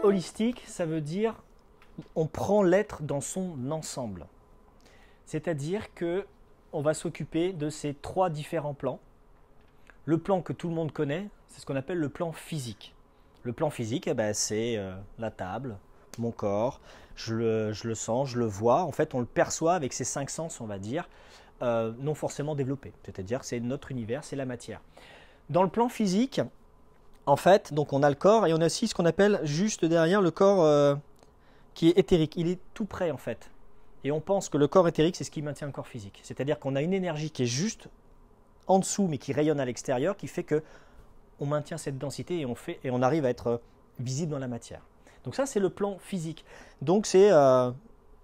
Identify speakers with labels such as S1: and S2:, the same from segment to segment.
S1: holistique, ça veut dire on prend l'être dans son ensemble. C'est-à-dire que on va s'occuper de ces trois différents plans. Le plan que tout le monde connaît, c'est ce qu'on appelle le plan physique. Le plan physique, c'est la table, mon corps, je le sens, je le vois. En fait, on le perçoit avec ses cinq sens, on va dire, non forcément développés. C'est-à-dire que c'est notre univers, c'est la matière. Dans le plan physique, en fait, donc on a le corps et on a aussi ce qu'on appelle juste derrière le corps qui est éthérique. Il est tout près, en fait. Et on pense que le corps éthérique, c'est ce qui maintient le corps physique. C'est-à-dire qu'on a une énergie qui est juste en dessous, mais qui rayonne à l'extérieur, qui fait que on maintient cette densité et on arrive à être visible dans la matière. Donc ça, c'est le plan physique. Donc c'est, on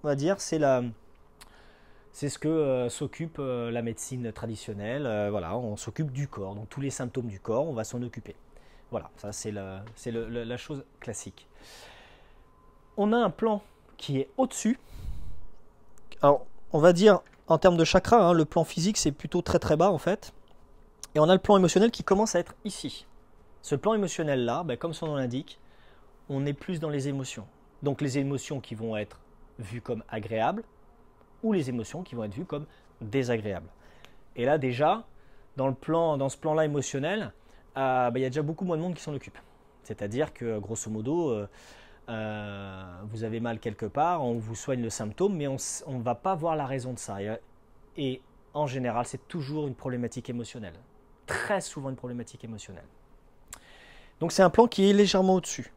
S1: va dire, c'est ce que s'occupe la médecine traditionnelle. Voilà, on s'occupe du corps. Donc tous les symptômes du corps, on va s'en occuper. Voilà, ça c'est la chose classique. On a un plan qui est au-dessus. Alors, on va dire, en termes de chakra, le plan physique, c'est plutôt très très bas en fait. Et on a le plan émotionnel qui commence à être ici. Ce plan émotionnel-là, comme son nom l'indique, on est plus dans les émotions. Donc les émotions qui vont être vues comme agréables ou les émotions qui vont être vues comme désagréables. Et là déjà, dans ce plan-là émotionnel, il y a déjà beaucoup moins de monde qui s'en occupe. C'est-à-dire que grosso modo, vous avez mal quelque part, on vous soigne le symptôme, mais on ne va pas voir la raison de ça. Et en général, c'est toujours une problématique émotionnelle. Très souvent une problématique émotionnelle. Donc c'est un plan qui est légèrement au-dessus.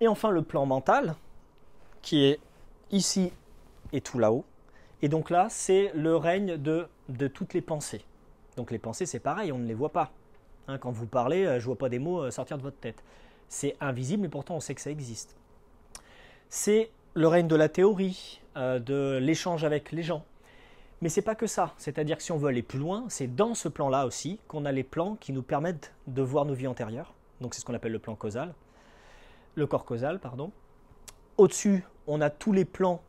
S1: Et enfin le plan mental, qui est ici et tout là-haut. Et donc là, c'est le règne de toutes les pensées. Donc les pensées, c'est pareil, on ne les voit pas. Quand vous parlez, je ne vois pas des mots sortir de votre tête. C'est invisible, mais pourtant on sait que ça existe. C'est le règne de la théorie, de l'échange avec les gens. Mais ce n'est pas que ça. C'est-à-dire que si on veut aller plus loin, c'est dans ce plan-là aussi qu'on a les plans qui nous permettent de voir nos vies antérieures. Donc c'est ce qu'on appelle le plan causal. Le corps causal, pardon. Au-dessus, on a tous les plans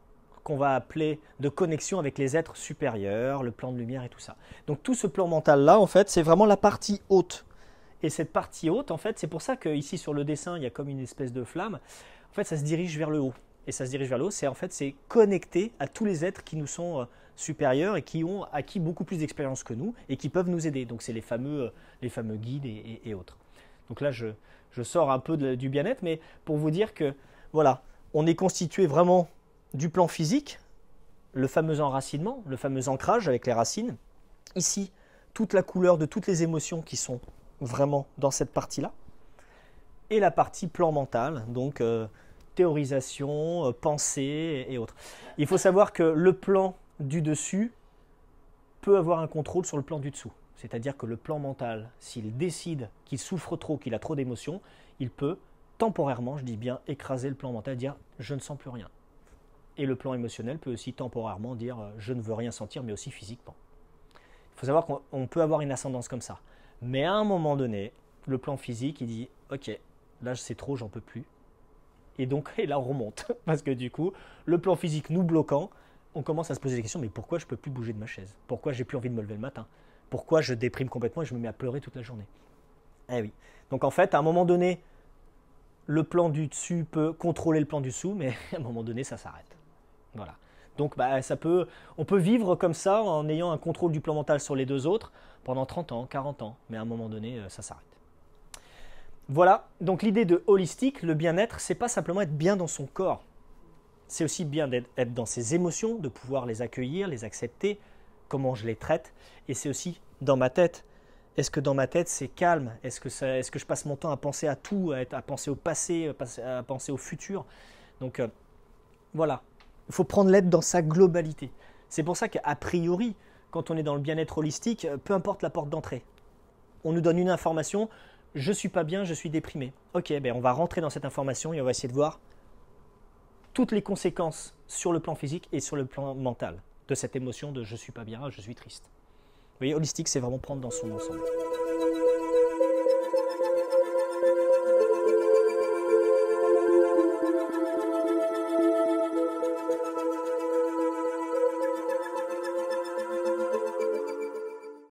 S1: qu'on va appeler de connexion avec les êtres supérieurs, le plan de lumière et tout ça. Donc tout ce plan mental-là, en fait, c'est vraiment la partie haute. Et cette partie haute, en fait, c'est pour ça qu'ici sur le dessin, il y a comme une espèce de flamme. En fait, ça se dirige vers le haut. Et ça se dirige vers le haut, c'est connecté à tous les êtres qui nous sont supérieurs et qui ont acquis beaucoup plus d'expérience que nous et qui peuvent nous aider. Donc c'est les fameux guides et autres. Donc là, je sors un peu du bien-être, mais pour vous dire que, voilà, on est constitué vraiment du plan physique, le fameux enracinement, le fameux ancrage avec les racines. Ici, toute la couleur de toutes les émotions qui sont vraiment dans cette partie-là. Et la partie plan mental, donc théorisation, pensée et autres. Il faut savoir que le plan du dessus peut avoir un contrôle sur le plan du dessous. C'est-à-dire que le plan mental, s'il décide qu'il souffre trop, qu'il a trop d'émotions, il peut temporairement, je dis bien, écraser le plan mental et dire « je ne sens plus rien ». Et le plan émotionnel peut aussi temporairement dire « je ne veux rien sentir », mais aussi physiquement. Il faut savoir qu'on peut avoir une ascendance comme ça. Mais à un moment donné, le plan physique, il dit « ok, là c'est trop, j'en peux plus ». Et donc, et là on remonte. Parce que du coup, le plan physique nous bloquant, on commence à se poser des questions « mais pourquoi je ne peux plus bouger de ma chaise? Pourquoi j'ai plus envie de me lever le matin? Pourquoi je déprime complètement et je me mets à pleurer toute la journée ?» Eh oui. Donc en fait, à un moment donné, le plan du dessus peut contrôler le plan du dessous, mais à un moment donné, ça s'arrête. Voilà. Donc on peut vivre comme ça en ayant un contrôle du plan mental sur les deux autres pendant 30 ans, 40 ans, mais à un moment donné, ça s'arrête. Voilà, donc l'idée de holistique, le bien-être, c'est pas simplement être bien dans son corps. C'est aussi bien d'être dans ses émotions, de pouvoir les accueillir, les accepter, comment je les traite, et c'est aussi dans ma tête. Est-ce que dans ma tête c'est calme? Est-ce que je passe mon temps à penser à tout, à penser au passé, à penser au futur? Donc voilà, il faut prendre l'être dans sa globalité. C'est pour ça qu'a priori, quand on est dans le bien-être holistique, peu importe la porte d'entrée, on nous donne une information, je ne suis pas bien, je suis déprimé. Ok, on va rentrer dans cette information et on va essayer de voir toutes les conséquences sur le plan physique et sur le plan mental de cette émotion de je ne suis pas bien, je suis triste. Vous voyez, holistique, c'est vraiment prendre dans son ensemble.